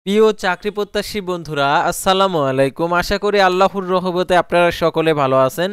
প্রিয় চাকরি প্রত্যাশী বন্ধুরা, আসসালামু আলাইকুম। আশা করি আল্লাহর রহমতে আপনারা সকলে ভালো আছেন।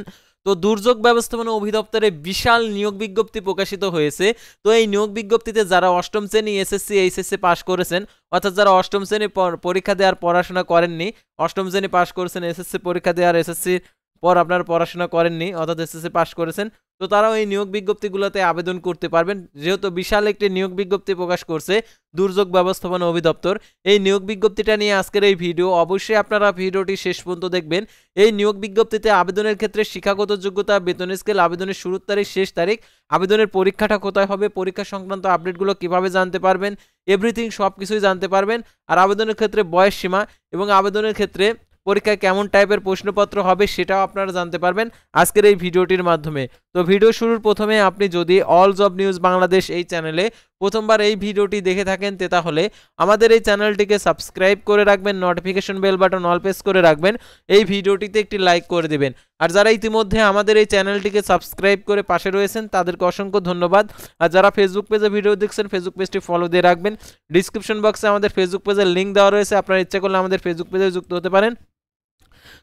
তো দুর্যোগ ব্যবস্থাপনা অধিদপ্তরে বিশাল নিয়োগ বিজ্ঞপ্তি প্রকাশিত হয়েছে। তো এই নিয়োগ বিজ্ঞপ্তিতে যারা অষ্টম শ্রেণী এসএসসি এইচএসসি পাস করেছেন, অর্থাৎ যারা অষ্টম শ্রেণী পরীক্ষা দেওয়ার পড়াশোনা করেননি, অষ্টম শ্রেণী পাস করেছেন, এসএসসি পরীক্ষা দেওয়ার এসএসসি পর আপনারা পড়াশোনা করেননি, অর্থাৎ এসএসসি পাস করেছেন, তো তারাও এই নিয়োগ বিজ্ঞপ্তিগুলোতে আবেদন করতে পারবেন। যেহেতু বিশাল একটি নিয়োগ বিজ্ঞপ্তি প্রকাশ করছে দুর্যোগ ব্যবস্থাপনা অধিদপ্তর, এই নিয়োগ বিজ্ঞপ্তিটা নিয়ে আজকের এই ভিডিও। অবশ্যই আপনারা ভিডিওটি শেষ পর্যন্ত দেখবেন। এই নিয়োগ বিজ্ঞপ্তিতে আবেদনের ক্ষেত্রে শিক্ষাগত যোগ্যতা, বেতন স্কেল, আবেদনের শুরুর তারিখ, শেষ তারিখ, আবেদনের পরীক্ষাটা কোথায় হবে, পরীক্ষা সংক্রান্ত আপডেটগুলো কিভাবে জানতে পারবেন, এভরিথিং সব কিছুই জানতে পারবেন। আর আবেদনের ক্ষেত্রে বয়স সীমা এবং আবেদনের ক্ষেত্রে পরীক্ষায় কেমন টাইপের প্রশ্নপত্র হবে সেটাও আপনারা জানতে পারবেন আজকের এই ভিডিওটির মাধ্যমে। তো ভিডিও শুরুর প্রথমে আপনি যদি অল জব নিউজ বাংলাদেশ এই চ্যানেলে প্রথমবার এই ভিডিওটি দেখে থাকেন, তাহলে আমাদের এই চ্যানেলটিকে সাবস্ক্রাইব করে রাখবেন, notification bell button all press করে রাখবেন, এই ভিডিওটিতে একটি লাইক করে দেবেন। আর যারা ইতিমধ্যে আমাদের এই চ্যানেলটিকে সাবস্ক্রাইব করে পাশে রয়েছেন তাদেরকে অসংখ্য ধন্যবাদ। আর যারা ফেসবুক পেজে ভিডিও দেখছেন, ফেসবুক পেজটি ফলো দিয়ে রাখবেন। ডিসক্রিপশন বক্সে আমাদের ফেসবুক পেজের লিঙ্ক দেওয়া রয়েছে, আপনারা ইচ্ছা করলে আমাদের ফেসবুক পেজে যুক্ত হতে পারেন।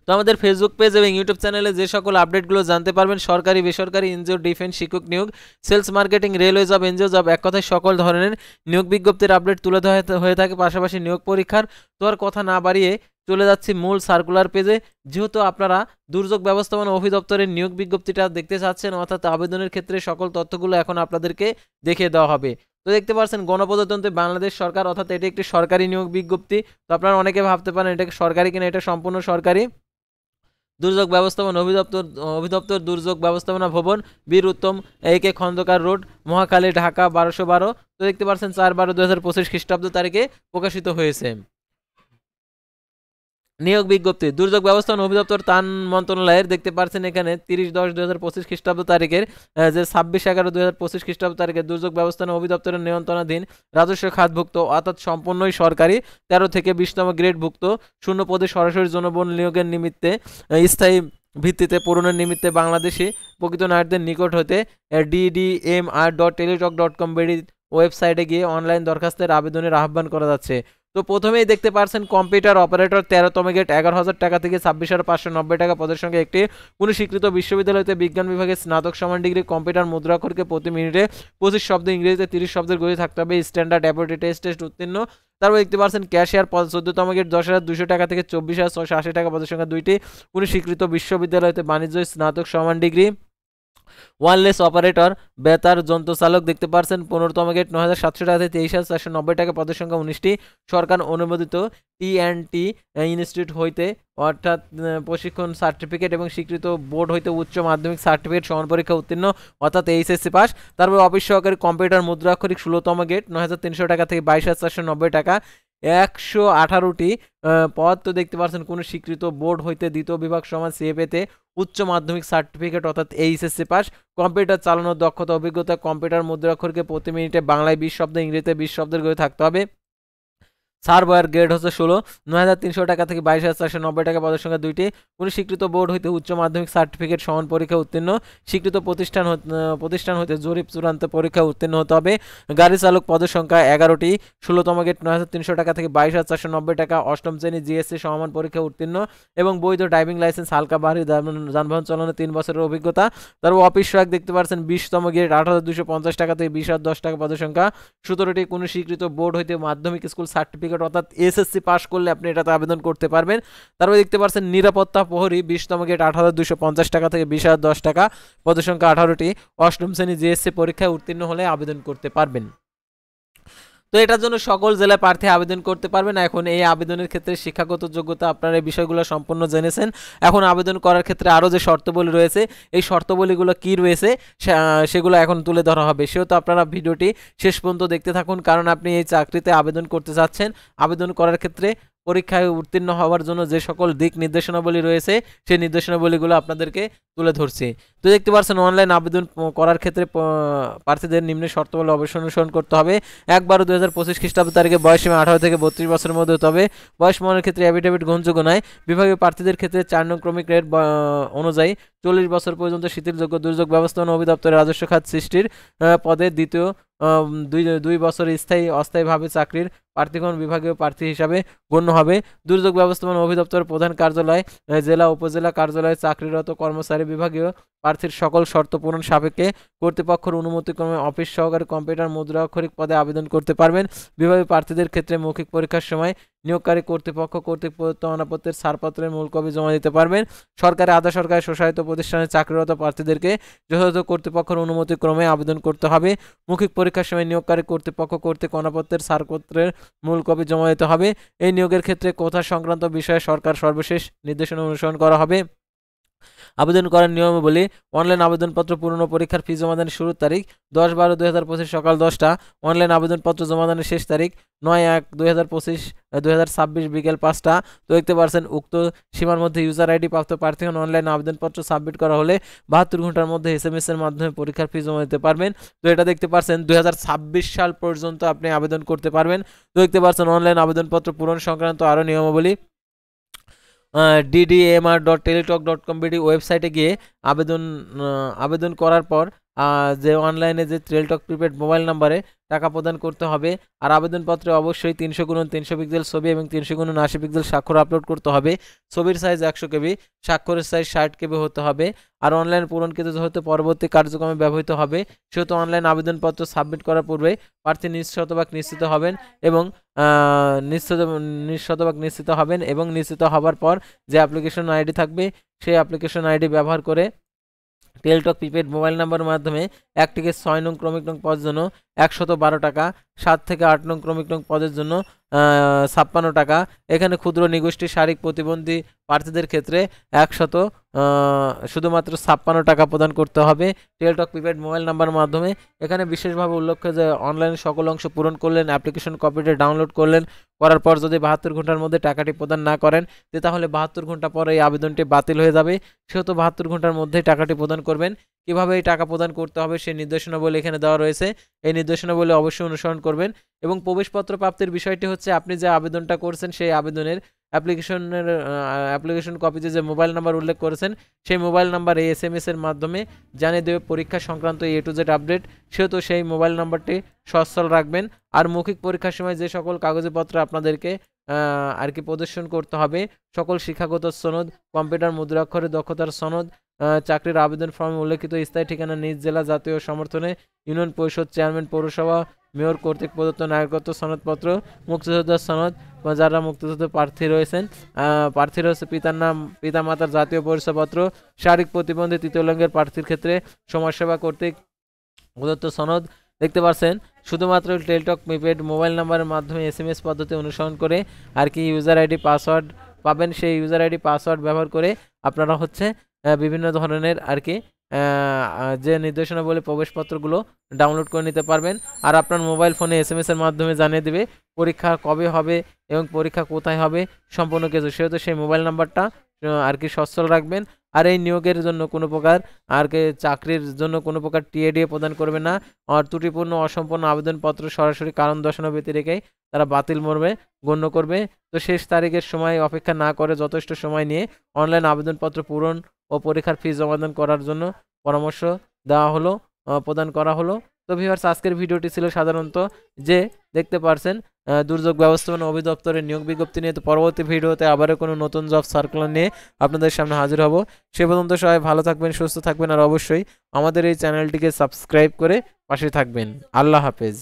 তো আমাদের ফেসবুক পেজ এবং ইউটিউব চ্যানেলে যে সকল আপডেটগুলো জানতে পারবেন, সরকারি, বেসরকারি, এনজিও, ডিফেন্স, শিক্ষক নিয়োগ, sales marketing, railway job, NGO job, এক কথায় সকল ধরনের নিয়োগ বিজ্ঞপ্তির আপডেট তুলে ধরা হয়ে থাকে, পাশাপাশি নিয়োগ পরীক্ষার। তো আর কথা না বাড়িয়ে চলে যাচ্ছি মূল সার্কুলার পেজে। যেহেতু আপনারা দুর্যোগ ব্যবস্থাপনা অধিদপ্তরের নিয়োগ বিজ্ঞপ্তিটা দেখতে চাচ্ছেন, অর্থাৎ আবেদনের ক্ষেত্রে সকল তথ্যগুলো এখন আপনাদেরকে দেখিয়ে দেওয়া হবে। তো দেখতে পাচ্ছেন গণপ্রজাতন্ত্রী বাংলাদেশ সরকার, অর্থাৎ এটি একটি সরকারি নিয়োগ বিজ্ঞপ্তি। তো আপনারা অনেকে ভাবতে পারেন এটা সরকারি কিনা, এটা সম্পূর্ণ সরকারি। দুর্যোগ ব্যবস্থাপনা অধিদপ্তর, দুর্যোগ ব্যবস্থাপনা ভবন, বীর উত্তম, AK খন্দকার রোড, মহাখালী, ঢাকা 1212। তো দেখতে পাচ্ছেন 4/12/2025 খ্রিস্টাব্দ তারিখে প্রকাশিত হয়েছে নিয়োগ বিজ্ঞপ্তি। দুর্যোগ ব্যবস্থাপনা অধিদপ্তর ত্রাণ মন্ত্রণালয়ের, দেখতে পাচ্ছেন এখানে 30/10/2025 খ্রিস্টাব্দ তারিখের যে 26/11/2025 খ্রিস্টাব্দ তারিখে দুর্যোগ ব্যবস্থাপনা অধিদপ্তরের নিয়ন্ত্রণাধীন রাজস্ব খাতভুক্ত, অর্থাৎ সম্পূর্ণই সরকারি, 13 থেকে 20তম গ্রেডভুক্ত শূন্য পদে সরাসরি জনবল নিয়োগের নিমিত্তে স্থায়ী ভিত্তিতে পূরণের নিমিত্তে বাংলাদেশি প্রকৃত নাগরিকদের নিকট হতে ddmr.teletalk.com ওয়েবসাইটে গিয়ে অনলাইন দরখাস্তের আবেদনের আহ্বান করা যাচ্ছে। তো প্রথমেই দেখতে পাচ্ছেন কম্পিউটার অপারেটর, 13তম গ্রেড, 11,000 টাকা থেকে 26,590 টাকা পদের সঙ্গে একটি কোনো স্বীকৃত বিশ্ববিদ্যালয়তে বিজ্ঞান বিভাগে স্নাতক সমান ডিগ্রি, কম্পিউটার মুদ্রাক্ষরকে প্রতি মিনিটে 25 শব্দ, ইংরেজিতে 30 শব্দের গতি থাকতে হবে, স্ট্যান্ডার্ড অ্যাপটিটিউড টেস্ট উত্তীর্ণ। তারপর দেখতে পাচ্ছেন ক্যাশিয়ার পদ, 14তম গ্রেড, 10,200 টাকা থেকে 24,680 টাকা পদের সঙ্গে দুইটি কোনো স্বীকৃত বিশ্ববিদ্যালয়তে বাণিজ্য স্নাতক সমান ডিগ্রি। ওয়ারলেস অপারেটর, বেতার যন্ত্রচালক, দেখতে পাচ্ছেন 15তম গ্রেড, 9,700 টাকা থেকে 23,490 টাকা পদের সংখ্যা 19টি সরকার অনুমোদিত টি ইনস্টিটিউট হইতে, অর্থাৎ প্রশিক্ষণ সার্টিফিকেট এবং স্বীকৃত বোর্ড হইতে উচ্চ মাধ্যমিক সার্টিফিকেট সমান পরীক্ষা উত্তীর্ণ, অর্থাৎ এইচএসসি পাস। তারপর অফিস সহকারী কম্পিউটার মুদ্রাক্ষরিক, 16তম গ্রেড, 9,300 টাকা থেকে 22,490 টাকা, 118টি পদ। তো দেখতে পাচ্ছেন কোনো স্বীকৃত বোর্ড হইতে দ্বিতীয় বিভাগ সমান সিএফএতে উচ্চ মাধ্যমিক সার্টিফিকেট, অর্থাৎ এইচএসসি পাস। কম্পিউটার চালানোর দক্ষতা, অভিজ্ঞতা, কম্পিউটার মুদ্রাক্ষরকে প্রতি মিনিটে বাংলায় 20 শব্দ, ইংরেজিতে 20 শব্দের করে থাকতে হবে। সার্ভার গ্রেড হচ্ছে 16, 9,300 টাকা থেকে 22,490 টাকা পদের সংখ্যা দুইটি কোনো স্বীকৃত বোর্ড হইতে উচ্চ মাধ্যমিক সার্টিফিকেট সমান পরীক্ষা উত্তীর্ণ, স্বীকৃত প্রতিষ্ঠান হইতে জরিপ চূড়ান্ত পরীক্ষা উত্তীর্ণ হতে হবে। গাড়ি চালক পদের সংখ্যা 11টি, 16তম গ্রেড, 9,300 টাকা থেকে 22,490 টাকা, অষ্টম শ্রেণী জিএসসি সমান পরীক্ষা উত্তীর্ণ এবং বৈধ ড্রাইভিং লাইসেন্স, হালকা ভারী যানবাহন চালানো 3 বছরের অভিজ্ঞতা। তারপর অফিস সহায়ক, দেখতে পাচ্ছেন 20তম গ্রেড, 8,250 টাকা থেকে 20,010 টাকা পদের সংখ্যা, 17টি কোনো স্বীকৃত বোর্ড হইতে মাধ্যমিক স্কুল সার্টিফিকেট, অর্থাৎ এসএসসি পাস করলে আপনি এটাতে আবেদন করতে পারবেন। তারপরে দেখতে পাচ্ছেন নিরাপত্তা প্রহরী, 20তম গ্রেড, 8,250 টাকা থেকে 20,010 টাকা, পদের সংখ্যা 18টি, অষ্টম শ্রেণী জিএসসি পরীক্ষায় উত্তীর্ণ হলে আবেদন করতে পারবেন। তো এটার জন্য সকল জেলায় প্রার্থী আবেদন করতে পারবেন। এখন এই আবেদনের ক্ষেত্রে শিক্ষাগত যোগ্যতা, আপনারা এই বিষয়গুলো সম্পূর্ণ জেনেছেন। এখন আবেদন করার ক্ষেত্রে আরও যে শর্তাবলী রয়েছে, এই শর্তাবলীগুলো কী রয়েছে সেগুলো এখন তুলে ধরা হবে। সেহেতু আপনারা ভিডিওটি শেষ পর্যন্ত দেখতে থাকুন, কারণ আপনি এই চাকরিতে আবেদন করতে চাচ্ছেন। আবেদন করার ক্ষেত্রে পরীক্ষায় উত্তীর্ণ হওয়ার জন্য যে সকল দিক নির্দেশনাবলী রয়েছে, সেই নির্দেশনাবলীগুলো আপনাদেরকে তুলে ধরছি। তো দেখতে পাচ্ছেন অনলাইন আবেদন করার ক্ষেত্রে প্রার্থীদের নিম্ন শর্তাবলী অবশ্যই অনুসরণ করতে হবে। 1/12/2025 খ্রিস্টাব্দ তারিখে বয়সসীমা 18 থেকে 32 বছরের মধ্যে হতে হবে। বয়স প্রমাণের ক্ষেত্রে অ্যাফিডেভিট গ্রহণযোগ্য নয়। বিভাগীয় প্রার্থীদের ক্ষেত্রে 4 নং ক্রমিক রেট অনুযায়ী 40 বছর পর্যন্ত শিথিলযোগ্য দুর্যোগ ব্যবস্থাপনা অধিদপ্তরের রাজস্ব খাত সৃষ্টির পদে দ্বিতীয় 2 বছর স্থায়ী অস্থায়ীভাবে চাকরির প্রার্থীগণ বিভাগীয় প্রার্থী হিসাবে গণ্য হবে। দুর্যোগ ব্যবস্থাপনা অধিদপ্তরের প্রধান কার্যালয়, জেলা উপজেলা কার্যালয়ে চাকরিরত কর্মচারী বিভাগীয় প্রার্থীর সকল শর্ত পূরণ সাপেক্ষে কর্তৃপক্ষের অনুমতিক্রমে অফিস সহকারী কম্পিউটার মুদ্রাক্ষরিক পদে আবেদন করতে পারবেন। বিভাগীয় প্রার্থীদের ক্ষেত্রে মৌখিক পরীক্ষার সময় নিয়োগকারী কর্তৃপক্ষ কর্তৃক প্রদত্ত অনাপত্তির ছাড়পত্রের মূল কপি জমা দিতে পারবেন। সরকারি আধা সরকারি স্বশাসিত প্রতিষ্ঠানে চাকরিরত প্রার্থীদেরকে যথাযথ কর্তৃপক্ষের অনুমতিক্রমে আবেদন করতে হবে। মৌখিক পরীক্ষার সময় নিয়োগকারী কর্তৃপক্ষ কর্তৃক অনাপত্তির ছাড়পত্রের মূল কপি জমা দিতে হবে। এই নিয়োগের ক্ষেত্রে কোটা সংক্রান্ত বিষয়ে সরকার সর্বশেষ নির্দেশনা অনুসরণ করা হবে। আবেদন করার নিয়মাবলী: অনলাইন আবেদনপত্র পূরণ ও পরীক্ষার ফি জমাদানের শুরুর তারিখ 10/12/2025 সকাল 10টা। অনলাইন আবেদনপত্র জমাদানের শেষ তারিখ 9/1/2025 2026 বিকেল 5টা। তো দেখতে পারছেন উক্ত সীমার মধ্যে ইউজার আইডি প্রাপ্ত প্রার্থীগণ অনলাইন আবেদনপত্র সাবমিট করা হলে 72 ঘন্টার মধ্যে SMS এর মাধ্যমে পরীক্ষার ফি জমা দিতে পারবেন। তো এটা দেখতে পারছেন 2026 সাল পর্যন্ত আপনি আবেদন করতে পারবেন। তো দেখতে পারছেন অনলাইন আবেদনপত্র পূরণ সংক্রান্ত আরও নিয়মাবলী: ddmr.teletalk.com.bd ওয়েবসাইটে গিয়ে আবেদন করার পর যে অনলাইনে যে টেলিটক প্রিপেড মোবাইল নাম্বারে টাকা প্রদান করতে হবে। আর আবেদনপত্রে অবশ্যই 300x300 পিক্সেল ছবি এবং 300x80 পিক্সেল স্বাক্ষর আপলোড করতে হবে। ছবির সাইজ 100 KB, স্বাক্ষরের সাইজ 60 KB হতে হবে। আর অনলাইন পূরণকৃত যেহেতু পরবর্তী কার্যক্রমে ব্যবহৃত হবে সেহেতু অনলাইন আবেদনপত্র সাবমিট করার পূর্বে প্রার্থী নিশ্চিত হবেন এবং নিশ্চিত হবার পর যে অ্যাপ্লিকেশন আইডি থাকবে সেই অ্যাপ্লিকেশন আইডি ব্যবহার করে টেলিটক প্রিপেড মোবাইল নাম্বারের মাধ্যমে 1 থেকে 6 নং ক্রমিক নং পদের জন্য 112 টাকা, 7 থেকে 8 নং ক্রমিক নং পদের জন্য 56 টাকা। এখানে ক্ষুদ্র নিগোষ্ঠী শারীরিক প্রতিবন্ধী প্রার্থীদের ক্ষেত্রে শুধুমাত্র 56 টাকা প্রদান করতে হবে টেলিটক প্রিপেড মোবাইল নাম্বারের মাধ্যমে। এখানে বিশেষভাবে উল্লেখ্য যে অনলাইনে সকল অংশ পূরণ করলেন, অ্যাপ্লিকেশন কপিটা ডাউনলোড করার পর যদি 72 ঘন্টার মধ্যে টাকাটি প্রদান না করেন তাহলে 72 ঘন্টা পরে এই আবেদনটি বাতিল হয়ে যাবে। সেহেতু 72 ঘন্টার মধ্যে টাকাটি প্রদান করবেন। কিভাবে এই টাকা প্রদান করতে হবে সেই নির্দেশনাবলী এখানে দেওয়া রয়েছে। এই নির্দেশনাবলী অবশ্যই অনুসরণ করবেন। এবং প্রবেশপত্র প্রাপ্তির বিষয়টি হচ্ছে আপনি যে আবেদনটা করছেন সেই আবেদনের অ্যাপ্লিকেশন কপিতে যে মোবাইল নাম্বার উল্লেখ করেছেন সেই মোবাইল নাম্বার এই SMS এর মাধ্যমে জানিয়ে দেবে পরীক্ষা সংক্রান্ত A to Z আপডেট। সেহেতু সেই মোবাইল নাম্বারটি সচল রাখবেন। আর মৌখিক পরীক্ষার সময় যে সকল কাগজপত্র আপনাদেরকে প্রদর্শন করতে হবে, সকল শিক্ষাগত সনদ, কম্পিউটার মুদ্রাক্ষরে দক্ষতার সনদ, চাকরির আবেদন ফর্মে উল্লেখিত স্থায়ী ঠিকানা নিজ জেলা, জাতীয় সমর্থনে ইউনিয়ন পরিষদ চেয়ারম্যান, পৌরসভা মেয়র কর্তৃক প্রদত্ত নাগরিকত্ব সনদপত্র, মুক্তিযোদ্ধার সনদ বা যারা মুক্তিযুদ্ধ প্রার্থীরা হচ্ছে পিতার নাম, পিতামাতার জাতীয় পরিচয়পত্র, শারীরিক প্রতিবন্ধী তৃতীয় লিঙ্গের প্রার্থীর ক্ষেত্রে সমাজসেবা কর্তৃক প্রদত্ত সনদ। দেখতে পাচ্ছেন শুধুমাত্র টেলিটক প্রিপেড মোবাইল নাম্বারের মাধ্যমে SMS পদ্ধতি অনুসরণ করে ইউজার আইডি পাসওয়ার্ড পাবেন। সেই ইউজার আইডি পাসওয়ার্ড ব্যবহার করে আপনারা বিভিন্ন ধরনের যে নির্দেশনা বলে প্রবেশপত্রগুলো ডাউনলোড করে নিতে পারবেন। আর আপনার মোবাইল ফোনে SMS এর মাধ্যমে জানিয়ে দেবে পরীক্ষা কবে হবে এবং পরীক্ষা কোথায় হবে সম্পূর্ণ কিছু। সেহেতু সেই মোবাইল নাম্বারটা সচল রাখবেন। আর এই নিয়োগের জন্য কোনো প্রকার চাকরির জন্য কোনো প্রকার TADA প্রদান করবে না। আর ত্রুটিপূর্ণ অসম্পূর্ণ আবেদনপত্র সরাসরি কারণ দর্শানো ব্যতি রেখেই তারা বাতিল গণ্য করবে। তো শেষ তারিখের সময় অপেক্ষা না করে যথেষ্ট সময় নিয়ে অনলাইন আবেদনপত্র পূরণ ও পরীক্ষার ফি জমাদান করার জন্য পরামর্শ প্রদান করা হলো। তো ভিউয়ার্স, আজকের ভিডিওটি ছিল সাধারণত যে দেখতে পারছেন দুর্যোগ ব্যবস্থাপনা অধিদপ্তরের নিয়োগ বিজ্ঞপ্তি নিয়ে। তো পরবর্তী ভিডিওতে আবারও কোনো নতুন জব সার্কুলার নিয়ে আপনাদের সামনে হাজির হব। সে পর্যন্ত সবাই ভালো থাকবেন, সুস্থ থাকবেন আর অবশ্যই আমাদের এই চ্যানেলটিকে সাবস্ক্রাইব করে পাশে থাকবেন। আল্লাহ হাফেজ।